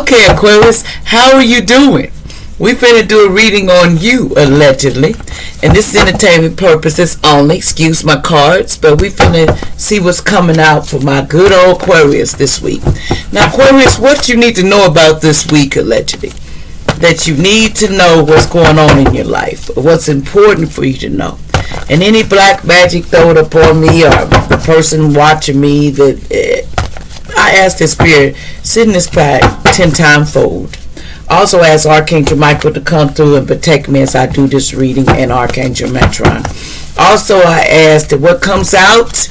Okay, Aquarius, how are you doing? We finna do a reading on you, allegedly. And this is entertainment purposes only. Excuse my cards, but we finna see what's coming out for my good old Aquarius this week. Now, Aquarius, what you need to know about this week, allegedly? That you need to know what's going on in your life, what's important for you to know. And any black magic throw it upon me, or the person watching me, that I ask the spirit, send this back 10 times fold. Also ask Archangel Michael to come through and protect me as I do this reading, and Archangel Metron. Also, I ask that what comes out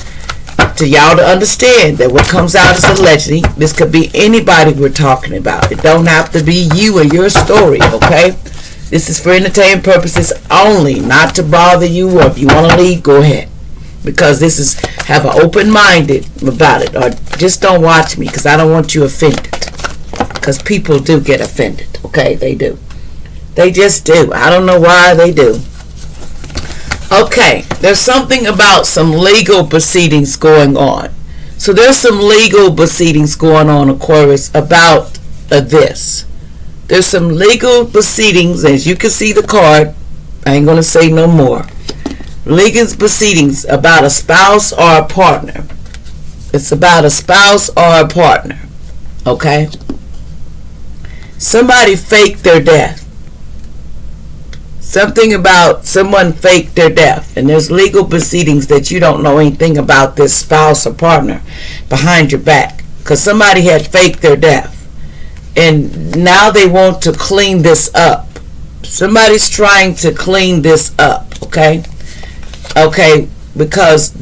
to y'all to understand that what comes out is allegedly. This could be anybody we're talking about. It don't have to be you or your story, okay? This is for entertainment purposes only, not to bother you, or if you want to leave, go ahead. Because this is, have an open-minded about it, or just don't watch me because I don't want you offended. Because people do get offended, okay? They do. They just do. I don't know why they do. Okay, there's something about some legal proceedings going on. So there's some legal proceedings going on, Aquarius, about this. There's some legal proceedings, as you can see the card. I ain't going to say no more. Legal proceedings about a spouse or a partner. It's about a spouse or a partner. Okay? Somebody faked their death. Something about someone faked their death. And there's legal proceedings that you don't know anything about this spouse or partner behind your back. Because somebody had faked their death. And now they want to clean this up. Somebody's trying to clean this up. Okay? Okay, because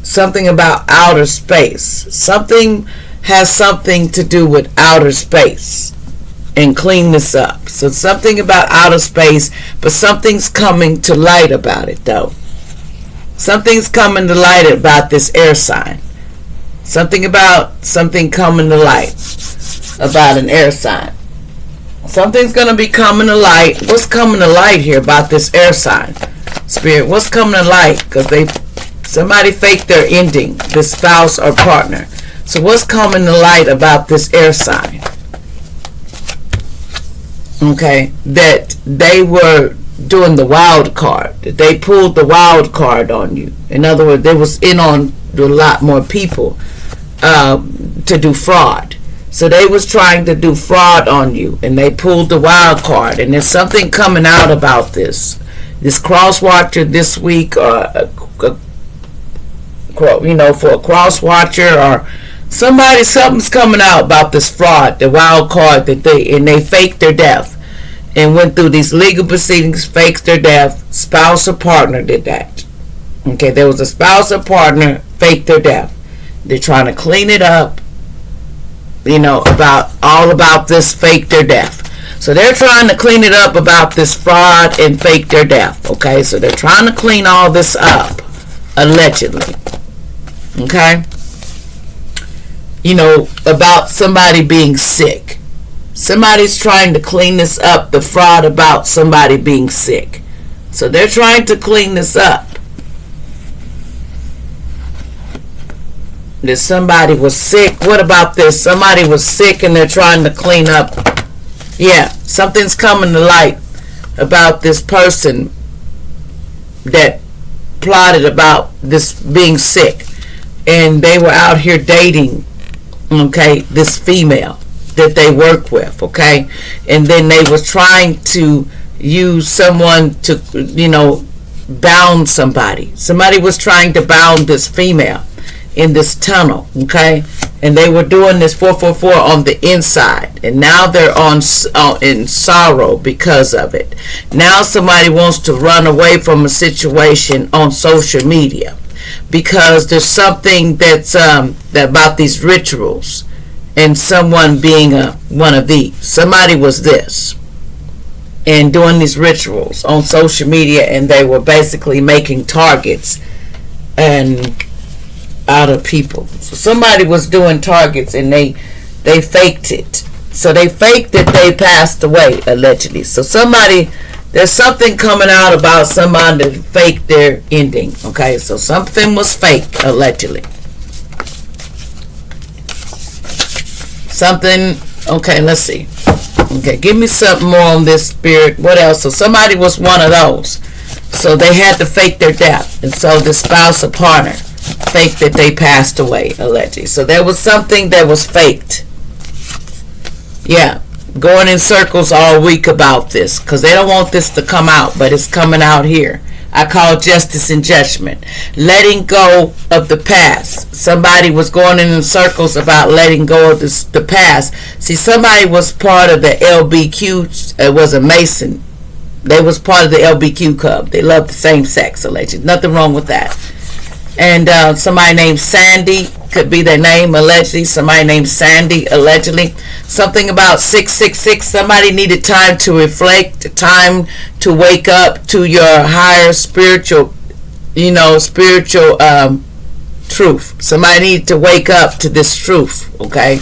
something about outer space. Something has something to do with outer space and clean this up. So something about outer space, but something's coming to light about it though. Something's coming to light about this air sign. Something about something coming to light about an air sign. Something's going to be coming to light. What's coming to light here about this air sign? Spirit, what's coming to light? Because somebody faked their ending, this spouse or partner. So what's coming to light about this air sign? Okay, that they were doing the wild card. That they pulled the wild card on you. In other words, they was in on a lot more people to do fraud. So they was trying to do fraud on you, and they pulled the wild card. And there's something coming out about this. This cross watcher this week, for a cross watcher or somebody, something's coming out about this fraud, the wild card that they faked their death and went through these legal proceedings, faked their death. Spouse or partner did that. Okay, there was a spouse or partner faked their death. They're trying to clean it up, about this fake their death. So they're trying to clean it up about this fraud and fake their death. Okay, so they're trying to clean all this up, allegedly. Okay? About somebody being sick. Somebody's trying to clean this up, the fraud about somebody being sick. So they're trying to clean this up. That somebody was sick. What about this? Somebody was sick and they're trying to clean up. Yeah, something's coming to light about this person that plotted about this being sick. And they were out here dating, okay, this female that they work with, okay? And then they was trying to use someone to, bound somebody. Somebody was trying to bound this female in this tunnel, okay? And they were doing this 444 on the inside, and now they're in sorrow because of it. Now somebody wants to run away from a situation on social media because there's something that's that about these rituals, and someone being one of these. Somebody was this and doing these rituals on social media, and they were basically making targets and out of people. So somebody was doing targets and they faked it. So they faked that they passed away, allegedly. So there's something coming out about somebody that faked their ending. Okay, so something was fake, allegedly. Something, okay, let's see. Okay, give me something more on this, Spirit. What else? So somebody was one of those. So they had to fake their death. And so the spouse or partner faked that they passed away, allegedly. So there was something that was faked. Yeah, going in circles all week about this because they don't want this to come out, but it's coming out here. I call justice and judgment. Letting go of the past. Somebody was going in circles about letting go of the past. See, somebody was part of the LBQ. It was a Mason. They was part of the LBQ club. They loved the same sex, allegedly. Nothing wrong with that. And somebody named Sandy, could be their name, allegedly. Somebody named Sandy, allegedly. Something about 666. Somebody needed time to reflect, time to wake up to your higher spiritual, spiritual truth. Somebody needed to wake up to this truth, okay?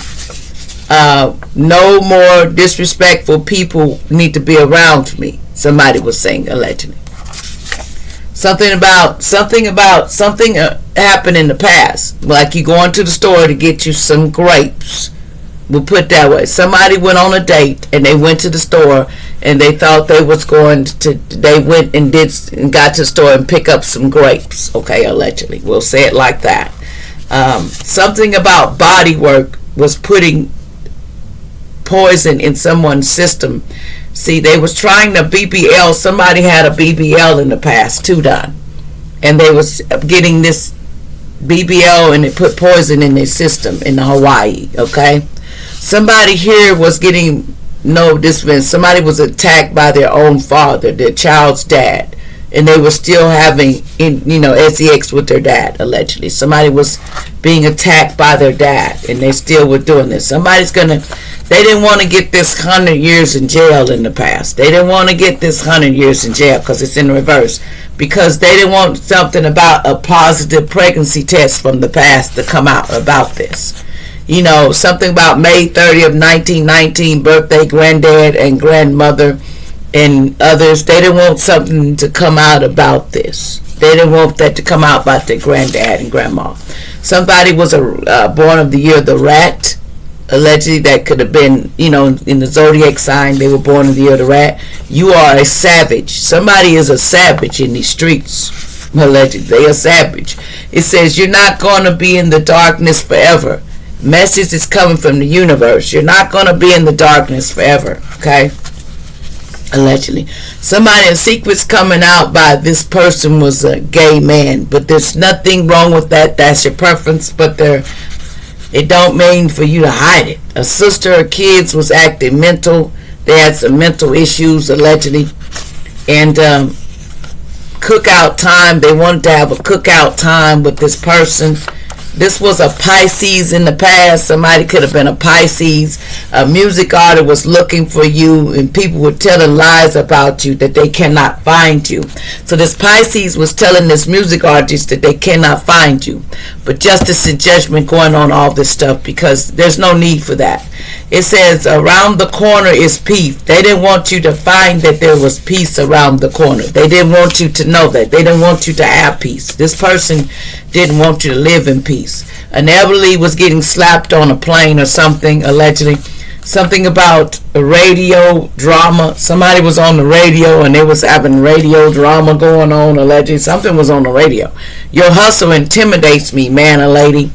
No more disrespectful people need to be around me. Somebody was saying, allegedly. Something happened in the past. Like you going to the store to get you some grapes. We'll put it that way. Somebody went on a date and they went to the store and they thought they was going to, they went and got to the store and pick up some grapes. Okay, allegedly. We'll say it like that. Something about body work was putting poison in someone's system. See, they was trying to BBL. Somebody had a BBL in the past too done. And they was getting this BBL and it put poison in their system in Hawaii, okay? Somebody here was getting, somebody was attacked by their own father, their child's dad. And they were still having, sex with their dad, allegedly. Somebody was being attacked by their dad and they still were doing this. They didn't want to get this 100 years in jail in the past. They didn't want to get this 100 years in jail because it's in reverse. Because they didn't want something about a positive pregnancy test from the past to come out about this. Something about May 30th, 1919, birthday, granddad and grandmother and others. They didn't want something to come out about this. They didn't want that to come out about their granddad and grandma. Somebody was born of the year of the rat. Allegedly, that could have been, in the zodiac sign, they were born in the year of the rat. You are a savage. Somebody is a savage in these streets. Allegedly, they are savage. It says, you're not going to be in the darkness forever. Message is coming from the universe. You're not going to be in the darkness forever, okay? Allegedly. Somebody in secrets coming out by this person was a gay man, but there's nothing wrong with that. That's your preference, but it don't mean for you to hide it. A sister or kids was acting mental. They had some mental issues, allegedly. And cookout time. They wanted to have a cookout time with this person. This was a Pisces in the past. Somebody could have been a Pisces. A music artist was looking for you, and people were telling lies about you that they cannot find you. So this Pisces was telling this music artist that they cannot find you. But justice and judgment going on all this stuff because there's no need for that. It says around the corner is peace. They didn't want you to find that there was peace around the corner. They didn't want you to know that. They didn't want you to have peace. This person didn't want you to live in peace. An elderly was getting slapped on a plane or something, allegedly. Something about a radio drama. Somebody was on the radio and they was having radio drama going on, allegedly. Something was on the radio. Your hustle intimidates me, man or lady.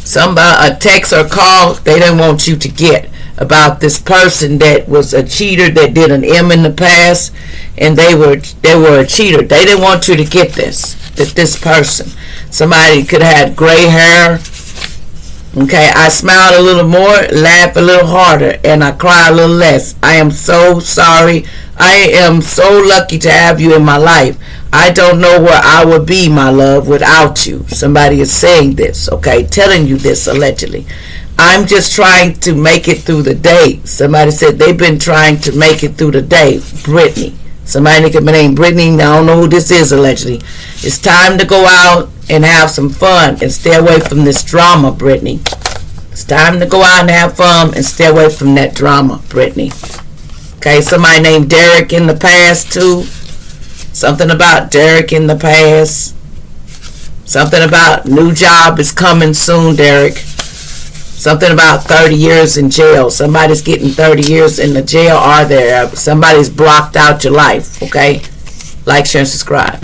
Somebody, a text or call they didn't want you to get about this person that was a cheater that did an M in the past, and they were a cheater. They didn't want you to get this person. Somebody could have had gray hair. Okay, I smiled a little more, laugh a little harder, and I cry a little less. I am so sorry. I am so lucky to have you in my life. I don't know where I would be, my love, without you. Somebody is saying this, okay, telling you this allegedly. I'm just trying to make it through the day. Somebody said they've been trying to make it through the day. Brittany. Somebody named Brittany. I don't know who this is allegedly. It's time to go out and have some fun and stay away from this drama, Brittany. It's time to go out and have fun and stay away from that drama, Brittany. Okay, somebody named Derek in the past too. Something about Derek in the past. Something about new job is coming soon, Derek. Something about 30 years in jail. Somebody's getting 30 years in the jail, or somebody's blocked out your life. Okay? Like, share, and subscribe.